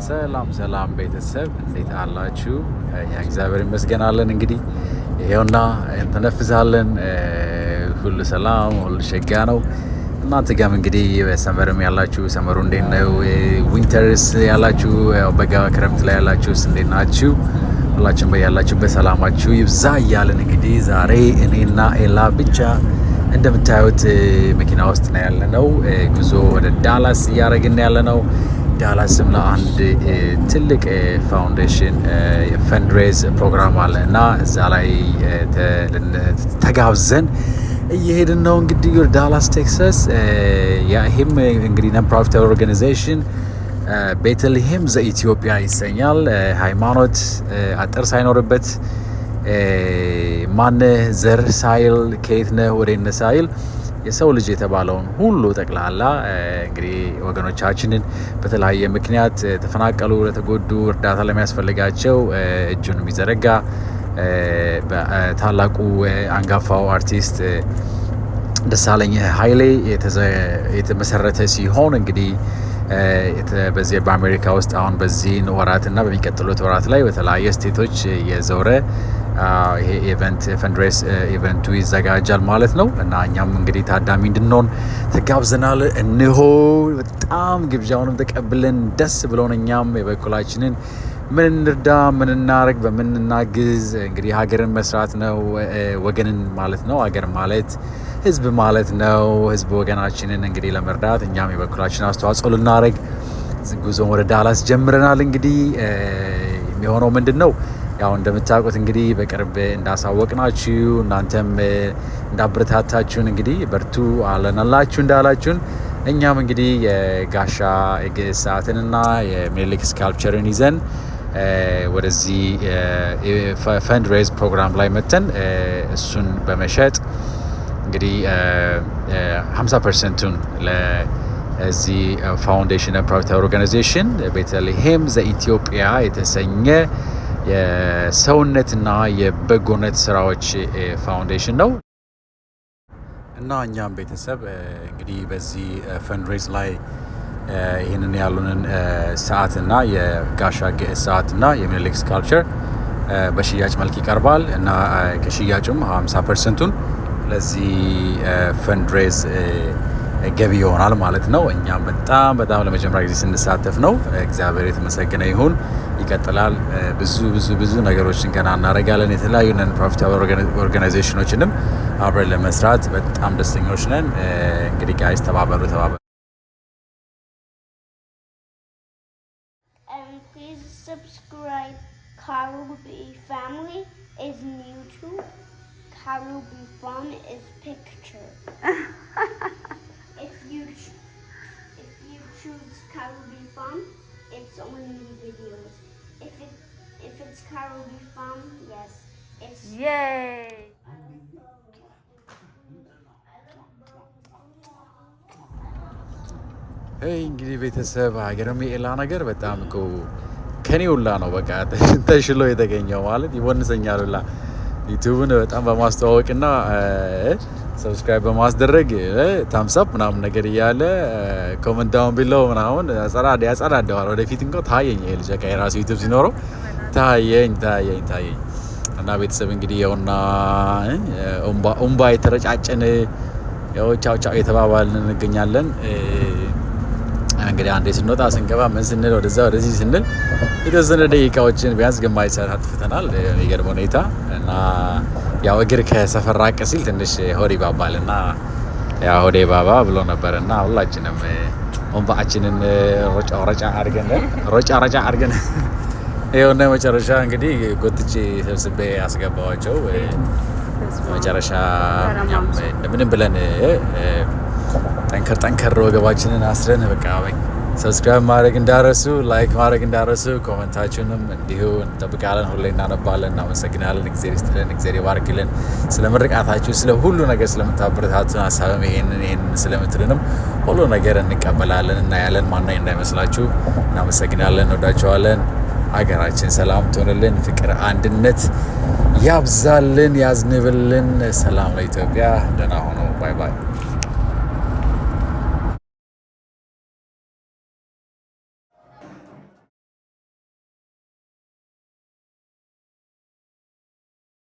ሰላም ቤተሰብ እንዴት አላችሁ? እግዚአብሔር ይመስገን አለን። እንግዲህ ይሄውና እንተነፍሳለን። ሁሉ ሰላም፣ ሁሉ ሸጋ ነው። እናንተ ጋርም እንግዲህ በሰመርም ያላችሁ ሰመሩ እንዴት ነው? ዊንተርስ ያላችሁ በጋ ክረምት ላይ ያላችሁስ እንዴት ናችሁ? ሁላችሁም በያላችሁበት ሰላማችሁ ይብዛ እያለን እንግዲህ ዛሬ እኔና ኤላ ብቻ እንደምታዩት መኪና ውስጥ ነው ያለነው። ጉዞ ወደ ዳላስ እያደረግን ያለነው። ዳላስም ለአንድ ትልቅ ፋውንዴሽን ፈንድሬዝ ፕሮግራም አለ እና እዛ ላይ ተጋብዘን እየሄድን ነው እንግዲህ ወደ ዳላስ ቴክሳስ። ይህም እንግዲህ ነን ፕሮፊት ኦርጋናይዜሽን ቤተልሔም ዘኢትዮጵያ ይሰኛል። ሃይማኖት አጥር ሳይኖርበት ማነህ ዘር ሳይል ከየት ነህ ወዴት ነህ ሳይል የሰው ልጅ የተባለውን ሁሉ ጠቅላላ እንግዲህ ወገኖቻችንን በተለያየ ምክንያት ተፈናቀሉ፣ ለተጎዱ፣ እርዳታ ለሚያስፈልጋቸው እጁን የሚዘረጋ በታላቁ አንጋፋው አርቲስት ደሳለኝ ኃይሌ የተመሰረተ ሲሆን እንግዲህ በዚህ በአሜሪካ ውስጥ አሁን በዚህ ወራትና በሚቀጥሉት ወራት ላይ በተለያየ ስቴቶች የዞረ ይሄ ኢቨንት ፈንድሬስ ኢቨንቱ ይዘጋጃል ማለት ነው እና እኛም እንግዲህ ታዳሚ እንድንሆን ተጋብዘናል። እንሆ በጣም ግብዣውንም ተቀብለን ደስ ብሎን እኛም የበኩላችንን ምን እንርዳ፣ ምን እናርግ፣ በምን እናግዝ። እንግዲህ ሀገርን መስራት ነው፣ ወገንን ማለት ነው። ሀገር ማለት ህዝብ ማለት ነው። ህዝብ ወገናችንን እንግዲህ ለመርዳት እኛም የበኩላችን አስተዋጽኦ ልናደርግ ጉዞን ወደ ዳላስ ጀምረናል። እንግዲህ የሚሆነው ምንድን ነው? ያው እንደምታውቁት እንግዲህ በቅርብ እንዳሳወቅናችሁ እናንተም እንዳበረታታችሁን እንግዲህ በርቱ አለናላችሁ እንዳላችሁን እኛም እንግዲህ የጋሻ የግዕዝ ሰዓትንና የሚኒሊክ ስካልፕቸርን ይዘን ወደዚህ ፈንድሬዝ ፕሮግራም ላይ መተን እሱን በመሸጥ እንግዲህ 50%ቱን ለዚህ ፋውንዴሽን ፕራይቬት ኦርጋናይዜሽን ቤተልሔም ዘኢትዮጵያ የተሰኘ የሰውነትና የበጎነት ስራዎች ፋውንዴሽን ነው እና እኛም ቤተሰብ እንግዲህ በዚህ ፈንድሬዝ ላይ ይህንን ያሉንን ሰዓትና የጋሻ ግዕዝ ሰዓትና የሚኒሊክ ስካልፕቸር በሽያጭ መልክ ይቀርባል እና ከሽያጩም 50%ቱን ለዚህ ፈንድሬዝ ገቢ ይሆናል ማለት ነው። እኛም በጣም ለመጀመሪያ ጊዜ ስንሳተፍ ነው። እግዚአብሔር የተመሰገነ ይሁን። ይቀጥላል። ብዙ ነገሮችን ገና እናደርጋለን። የተለያዩ ነን ፕሮፊት ኦርጋናይዜሽኖችንም አብረን ለመስራት በጣም ደስተኞች ነን። እንግዲህ ጋይስ ተባበሩ። Please subscribe. Karubi family is YouTube. Karubi fun is picture. If you choose Karubi fun, it's only videos. If it's Karubi fun, yes, it's yay. እንግዲህ ቤተሰብ ሀገርም የኤላ ነገር በጣም እኮ ከኔ ሁላ ነው በቃ ተሽሎ የተገኘው ማለት ይወንሰኛል ሁላ ዩቲዩብን በጣም በማስተዋወቅና ሰብስክራይብ በማስደረግ ታምሳፕ ምናምን ነገር እያለ ኮመንት ዳውን ቢለው ምናምን ያጸዳደዋል። ወደፊት እንኳን ታየኝ ይሄ ልጅ የራሱ ዩቲዩብ ሲኖረው ታየኝ እና ቤተሰብ እንግዲህ ያውና ኡምባ የተረጫጨን ያው ቻው የተባባልን እንገኛለን። እንግዲህ አንዴ ስንወጣ ስንገባ ምን ስንል ወደዚህ ስንል የተወሰነ ደቂቃዎችን ቢያንስ ግማሽ ሰዓት አጥፍተናል። የሚገርም ሁኔታ እና ያው እግር ከሰፈር ራቅ ሲል ትንሽ ሆድ ይባባልና ያው ሆዴ ባባ ብሎ ነበርና ሁላችንም ወንባችንን ሮጫ አድርገን ይኸውና መጨረሻ እንግዲህ ጎትቼ ሰብስቤ አስገባዋቸው። መጨረሻ እኛም እንደምንም ብለን ጠንከር ወገባችንን አስረን በቃ ሰብስክራይብ ማድረግ እንዳረሱ፣ ላይክ ማድረግ እንዳረሱ፣ ኮሜንታችሁንም እንዲሁ እንጠብቃለን። ሁሌ እናነባለን። እናመሰግናለን። እግዚአብሔር ይስጥልን፣ እግዚአብሔር ይባርክልን። ስለ ምርቃታችሁ፣ ስለ ሁሉ ነገር ስለምታበረታቱን፣ ሀሳብም ይሄን ስለምትልንም ሁሉ ነገር እንቀበላለን እና ያለን ማናኝ እንዳይመስላችሁ። እናመሰግናለን። እንወዳችኋለን። ሀገራችን ሰላም ትሆንልን፣ ፍቅር አንድነት ያብዛልን፣ ያዝንብልን። ሰላም ለኢትዮጵያ። ደህና ሆኖ ባይ